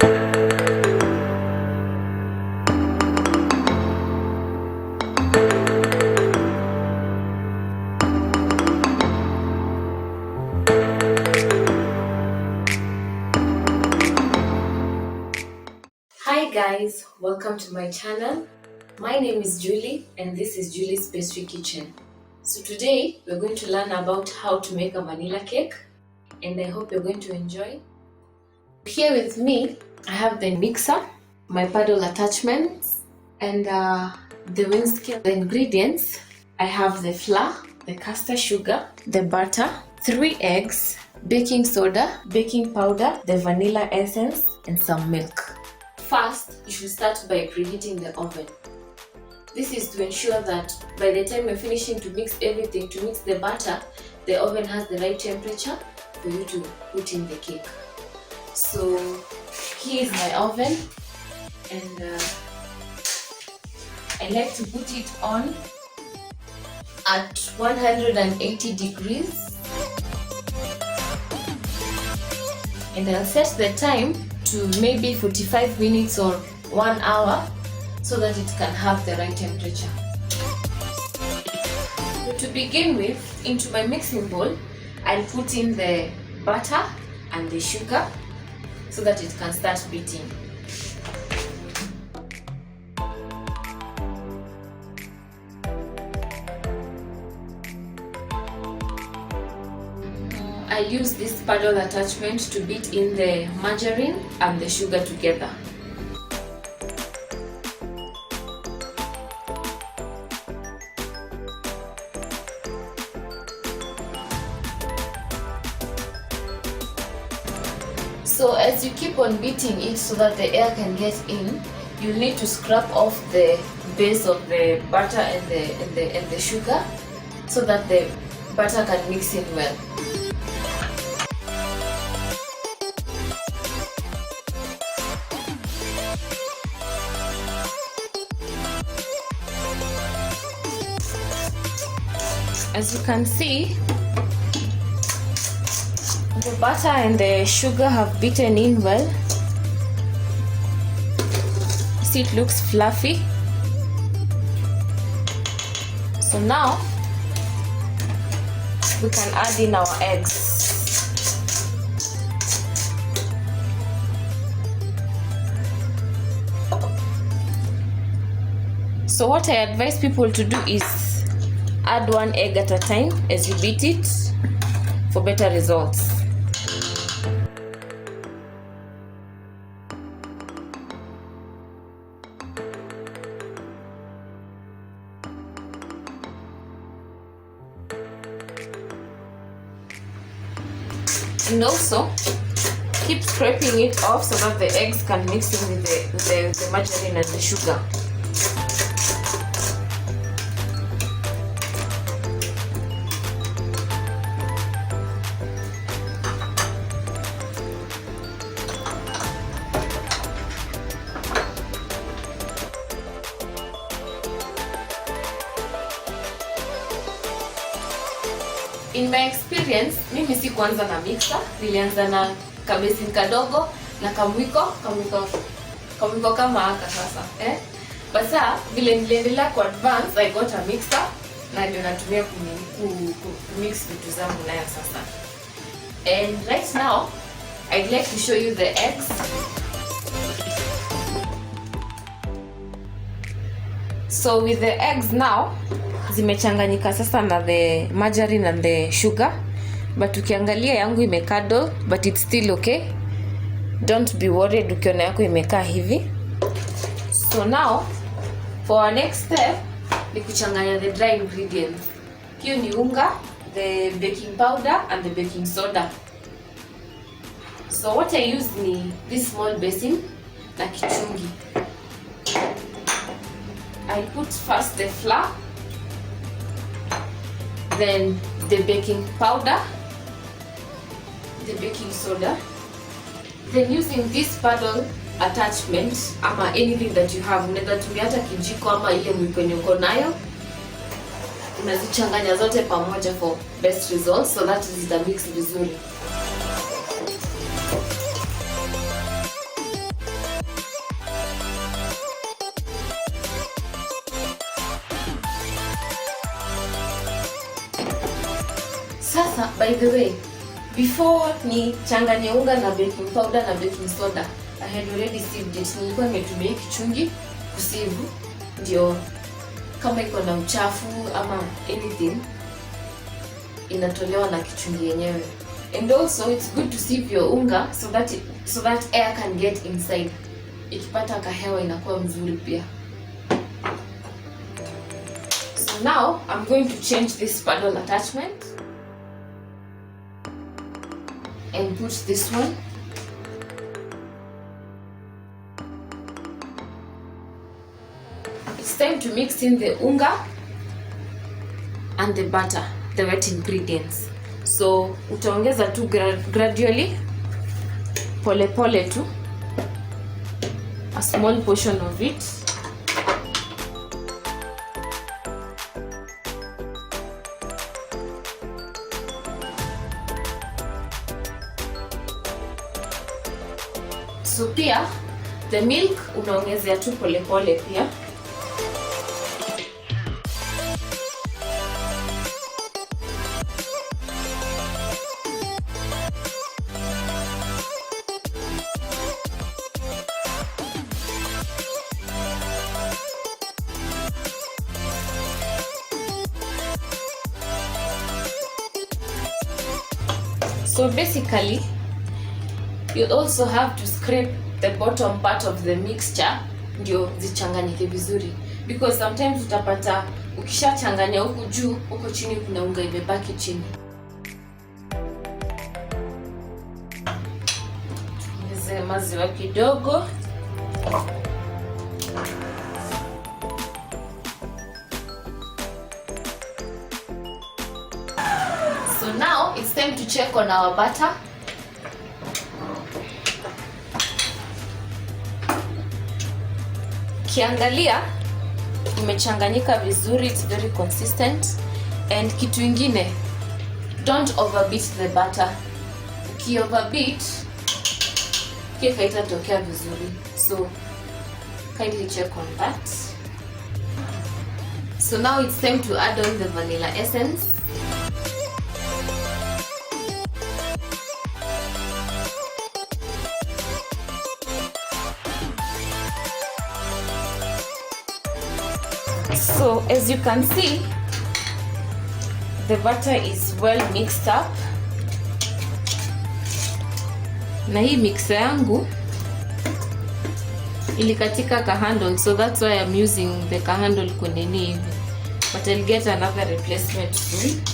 Hi guys, welcome to my channel. My name is Julie and this is Julie's Pastry Kitchen. So today we're going to learn about how to make a vanilla cake and I hope you're going to enjoy. Here with me I have the mixer, my paddle attachments and the whisk. The ingredients: I have the flour, the caster sugar, the butter, 3 eggs, baking soda, baking powder, the vanilla essence and some milk. First, you should start by preheating the oven. This is to ensure that by the time you're finishing to mix everything, to mix the batter, the oven has the right temperature for you to put in the cake. So here is my oven and I like to put it on at 180 degrees and I'll set the time to maybe 45 minutes or 1 hour so that it can have the right temperature. So to begin with, into my mixing bowl, I'll put in the butter and the sugar so that it can start beating. I use this paddle attachment to beat in the margarine and the sugar together. So as you keep on beating it so that the air can get in, you need to scrap off the base of the butter and the sugar so that the butter can mix in well. As you can see, the butter and the sugar have beaten in well. See, it looks fluffy. So now we can add in our eggs. So what I advise people to do is add 1 egg at a time as you beat it for better results. And also keep scraping it off so that the eggs can mix in with the margarine and the sugar. In my experience, mimi si kuanza na mixer, nilianza na kabesin kadogo na kamwiko kama haka sasa. Basa vile niliendelea ku advance, I got a mixer na ndio natumia kumix vitu zangu nayo sasa. And right now, I'd like to show you the eggs. So with the eggs now, zimechanganyika sasa na the margarine and the sugar, but ukiangalia yangu imekado, but it's still okay. Don't be worried ukiona yako imekaa hivi. So now for our next step ni kuchanganya the dry ingredients. Hiyo ni unga, the baking powder and the baking soda. So what I use ni this small basin na kichungi. I put first the flour, then the baking powder, the baking soda, then using this paddle attachment ama anything that you have, unaweza tumia hata kijiko ama ile mwiko uko nayo, unazichanganya zote pamoja for best results so that zita mix vizuri. Sasa by the way, before ni changanye unga na baking powder na baking soda, I had already sieved it. Nilikuwa nimetumia kichungi kusieve ndio kama iko na uchafu ama anything inatolewa na kichungi yenyewe. And also it's good to sieve your unga so that air can get inside. Ikipata kahewa inakuwa mzuri pia. So now I'm going to change this paddle attachment and put this one. It's time to mix in the unga and the butter, the wet ingredients. So utaongeza tu gradually, pole pole tu, a small portion of it. So pia the milk unaongezea tu pole pole pia. So basically, you also have to scrape the bottom part of the mixture ndio zichanganyike vizuri, because sometimes utapata ukishachanganya huku juu, huko chini kuna unga imebaki chini. Tuongeze maziwa kidogo. So now it's time to check on our butter. Kiangalia imechanganyika vizuri, it's very consistent. And kitu ingine, don't overbeat the butter. Uki overbeat, cake haitatokea vizuri. So kindly check on that. So now it's time to add on the vanilla essence. So as you can see, the butter is well mixed up. Na hii mixer yangu ilikatika ka handle, so that's why I'm using the ka handle kunini hivi. But I'll get another replacement soon.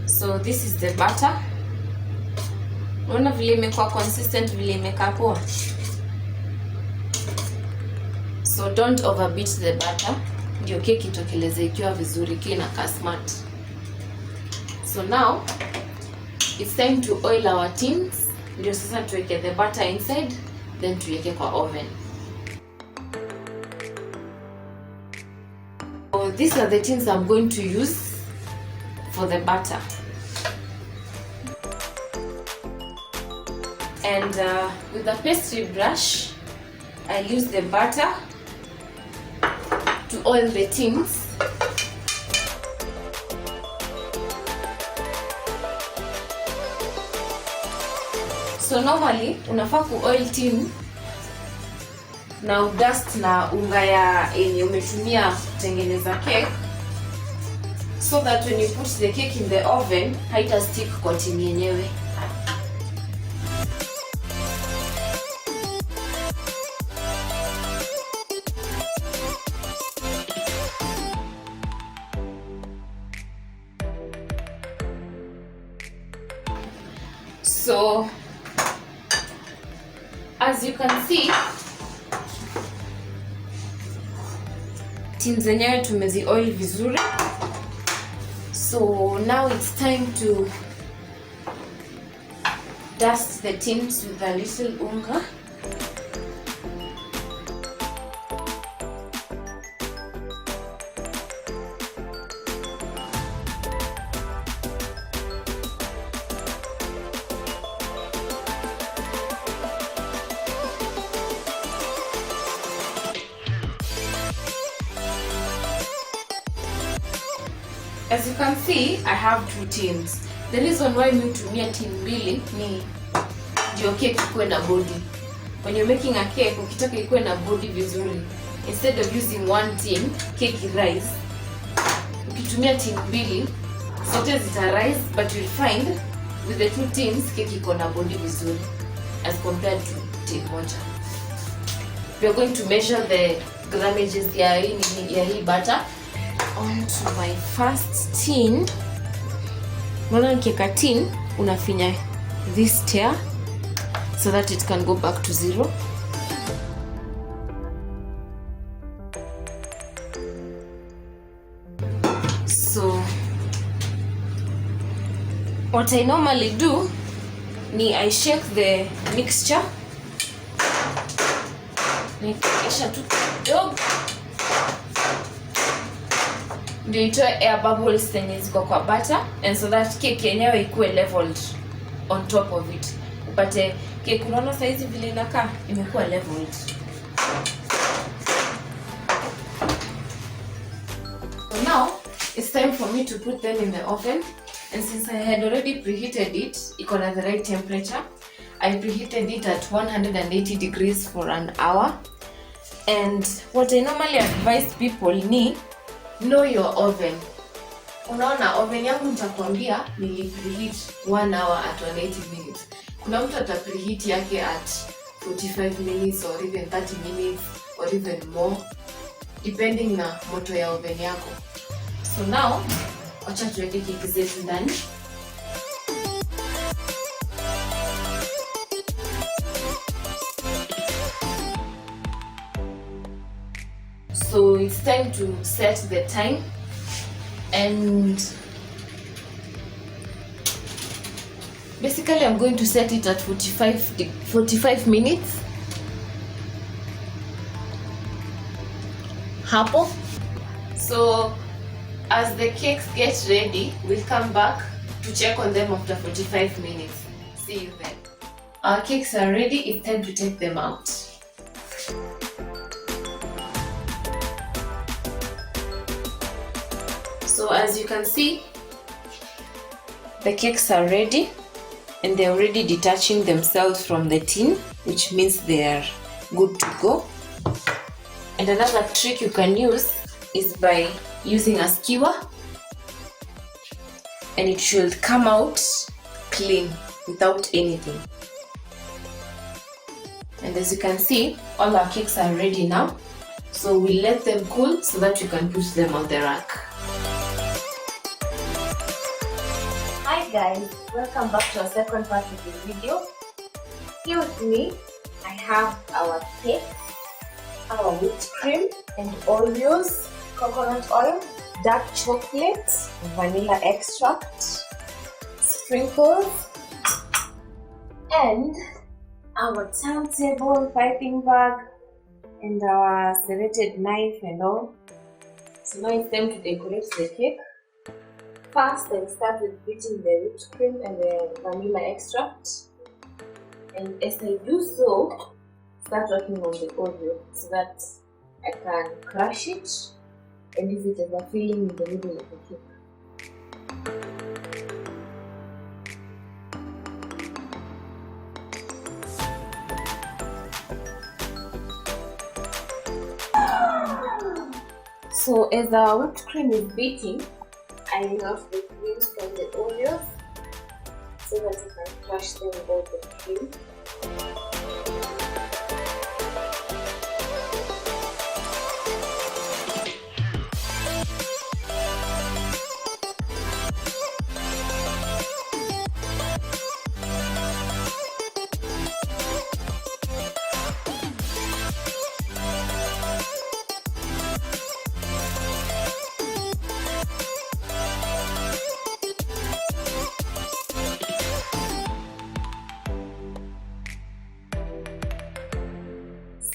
So this is the butter. Unaona vile imekuwa consistent, vile imekaa poa. So don't overbeat the butter. Ndio keki itokeleze ikiwa vizuri, ikiwa inakaa smart. So now it's time to oil our tins. Ndio sasa tuweke the butter inside, then tuweke kwa oven. So these are the tins I'm going to use for the butter. And with a pastry brush, I'll use the butter to oil the tins. So normally unafaa ku oil tin na udust na unga ya yenye umetumia kutengeneza cake, so that when you put the cake in the oven haita stick kwa tin yenyewe. So as you can see, tins zenyewe tumezi oil vizuri. So now it's time to dust the tins with a little unga. As you can see, I have 2 tins. The reason why mi hutumia tin mbili ni ndio cake ikuwe na body. When you're making a cake, ukitaka ikuwe na body vizuri, instead of using 1 tin, cake rise. Ukitumia tin mbili, zote zita rise, but you'll find with the 2 tins, cake iko na body vizuri as compared to tin moja. We are going to measure the grammages ya hii butter. On to my first tin. Unaona nikiweka tin, unafinya this tear so that it can go back to 0. So what I normally do ni I shake the mixture. Nikisha tu kidogo ndio itoe air bubbles zenye ziko kwa butter, and so that cake yenyewe ikuwe leveled on top of it. Upate cake unaona size vile inakaa imekuwa leveled. So now it's time for me to put them in the oven, and since I had already preheated it, iko na the right temperature. I preheated it at 180 degrees for an hour. And what I normally advise people ni know your oven. Unaona oven yangu nitakwambia nili preheat 1 hour at 180 minutes. Kuna mtu ata preheat yake at 45 minutes or even 30 minutes or even more depending na moto ya oven yako. So now acha tuweke cake zetu ndani. So it's time to set the time, and basically I'm going to set it at 45 minutes. Hapo. So as the cakes get ready, we'll come back to check on them after 45 minutes. See you then. Our cakes are ready. It's time to take them out. So as you can see, the cakes are ready and they're already detaching themselves from the tin, which means they are good to go. And another trick you can use is by using a skewer, and it should come out clean without anything. And as you can see, all our cakes are ready now. So we'll let them cool so that you can put them on the rack. Hi guys, welcome back to our second part of the video. Here with me, I have our cake, our whipped cream and Oreos, coconut oil, dark chocolate, vanilla extract, sprinkles, and our turntable piping bag, and our serrated knife and all. So now it's time to decorate the cake. First, I'll start with beating the whipped cream and the vanilla extract. And as I do so, start working on the Oreo so that I can crush it and use it as a filling in the middle of the cake. So as our whipped cream is beating, I remove the creams from the Oreos so that you can crush them without the cream.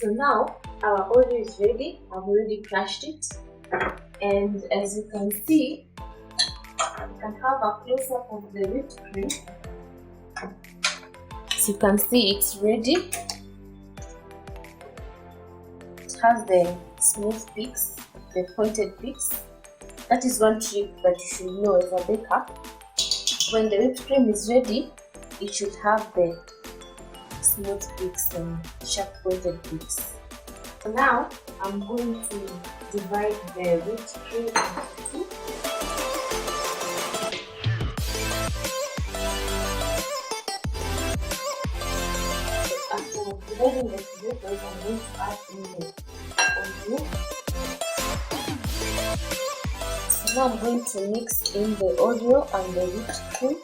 So now our Oreo is ready. I've already crushed it, and as you can see, you can have a close-up of the whipped cream. So you can see it's ready. It has the smooth peaks, the pointed peaks. That is one trick that you should know as a baker. When the whipped cream is ready, it should have the smooth peaks and sharp pointed peaks. So now I'm going to divide the whipped cream into two. After dividing the potatoes, I'm going to add in the onion. So now I'm going to mix in the Oreo and the whipped cream.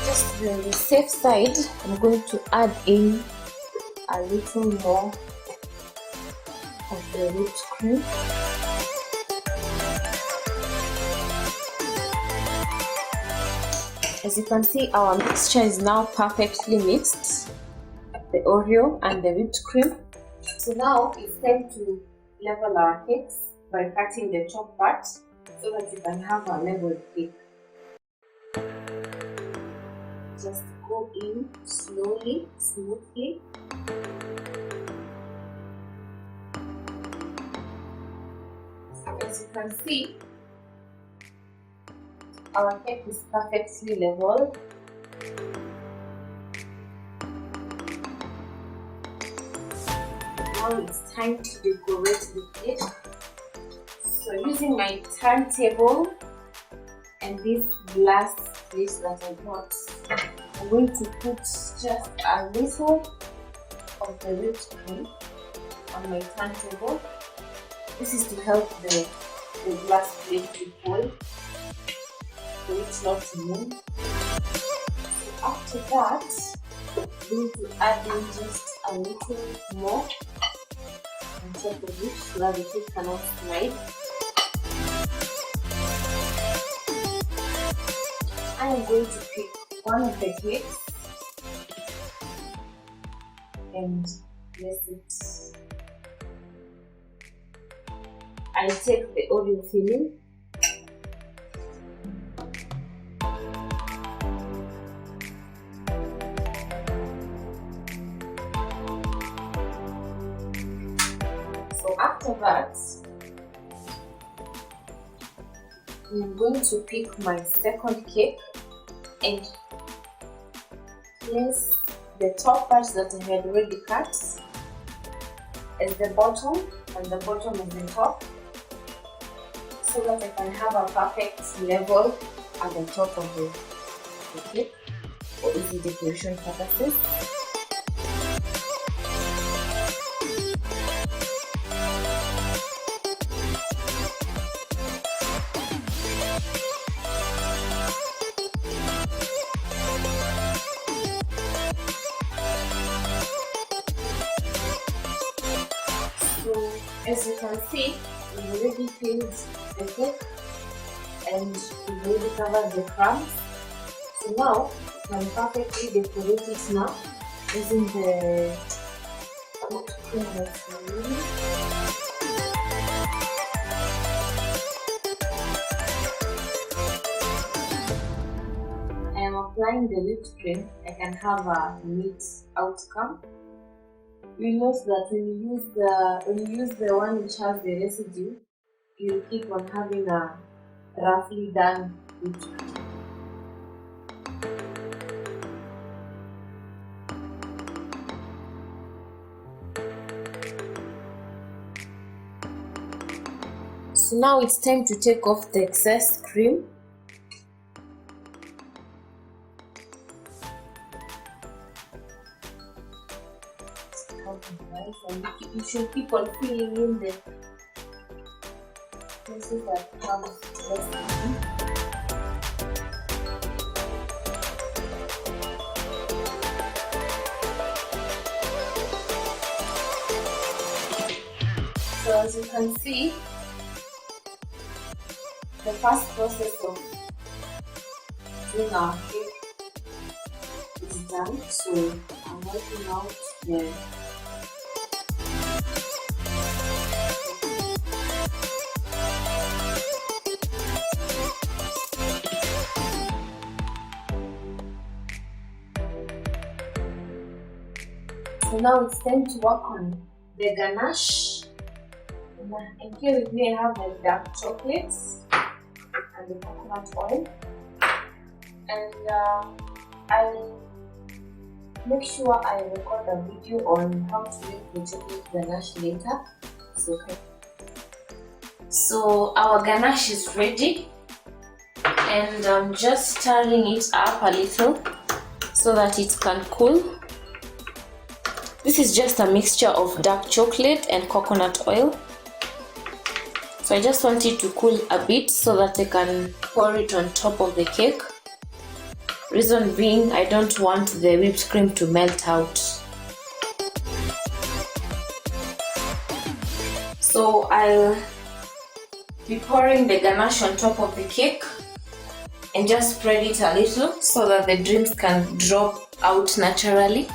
Just on the safe side, I'm going to add in a little more of the whipped cream. As you can see, our mixture is now perfectly mixed, the Oreo and the whipped cream. So now it's time to level our cakes by cutting the top part so that you can have a level cake. Just go in slowly, smoothly. As you can see, our cake is perfectly level. Now it's time to decorate the cake. So using my turntable and this glass plate that I got, I'm going to put just a little of the whipped cream on my turntable. This is to help the glass plate to hold, for it not to move. So after that, I'm going to add in just a little more on top of it so that the cake cannot slide. I am going to pick one of the cakes and place it. I take the Oreo filling. So after that, I'm going to pick my second cake and place the top parts that I had already cut as the bottom and the bottom as the top, so that I can have a perfect level at the top of the cake for easy decoration purposes. So as you can see, we've already filled the cake and we've already covered the crumbs. So now we can perfectly decorate it now using the whipped cream that's ready. I am applying the whipped cream. I can have a neat outcome. You note that when you use the one which has the residue, you keep on having a roughly done whipped cream. So now it's time to take off the excess cream. And you should keep on filling in the places that have less cream. So as you can see, the first process of doing our cake is done. So I'm working out the So now it's time to work on the ganache. And here with me I have my dark chocolates and the coconut oil. And I'll make sure I record a video on how to make the chocolate ganache later. So our ganache is ready, and I'm just stirring it up a little so that it can cool. This is just a mixture of dark chocolate and coconut oil. So I just want it to cool a bit so that I can pour it on top of the cake. Reason being, I don't want the whipped cream to melt out. So I'll be pouring the ganache on top of the cake and just spread it a little so that the dreams can drop out naturally.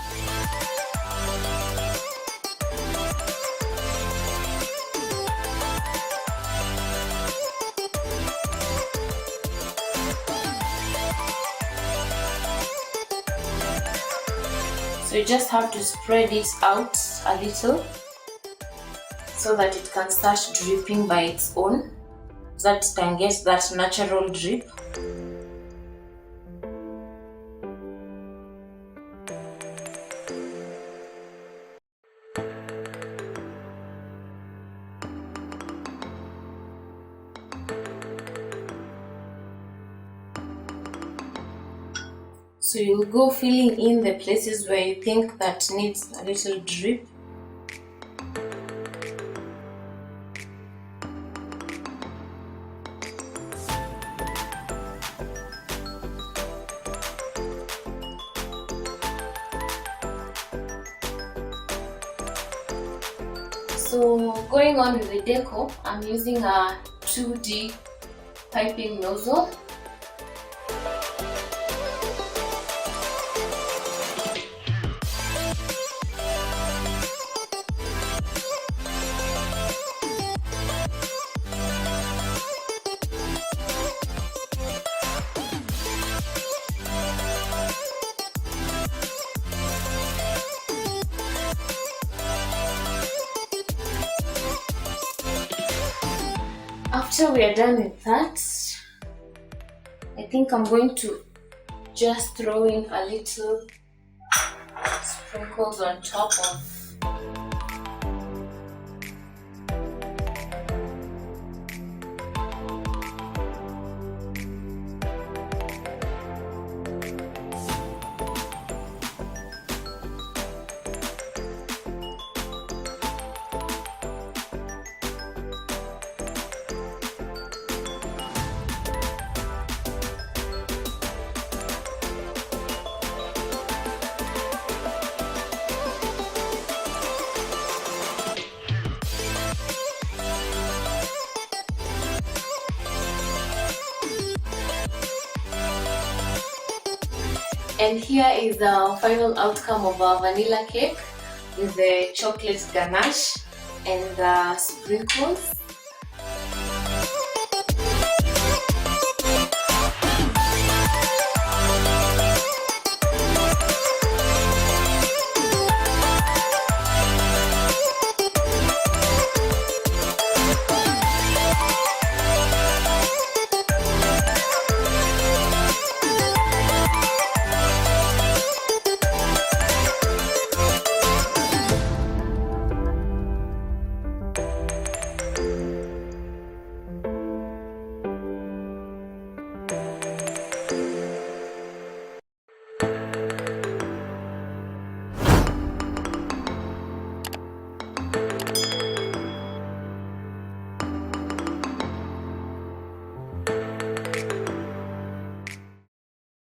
So you just have to spread it out a little so that it can start dripping by its own, so that it can get that natural drip. So you'll go filling in the places where you think that needs a little drip. So going on with the deco, I'm using a 2D piping nozzle. After we are done with that, I think I'm going to just throw in a little sprinkles on top of. And here is the final outcome of our vanilla cake with the chocolate ganache and the sprinkles.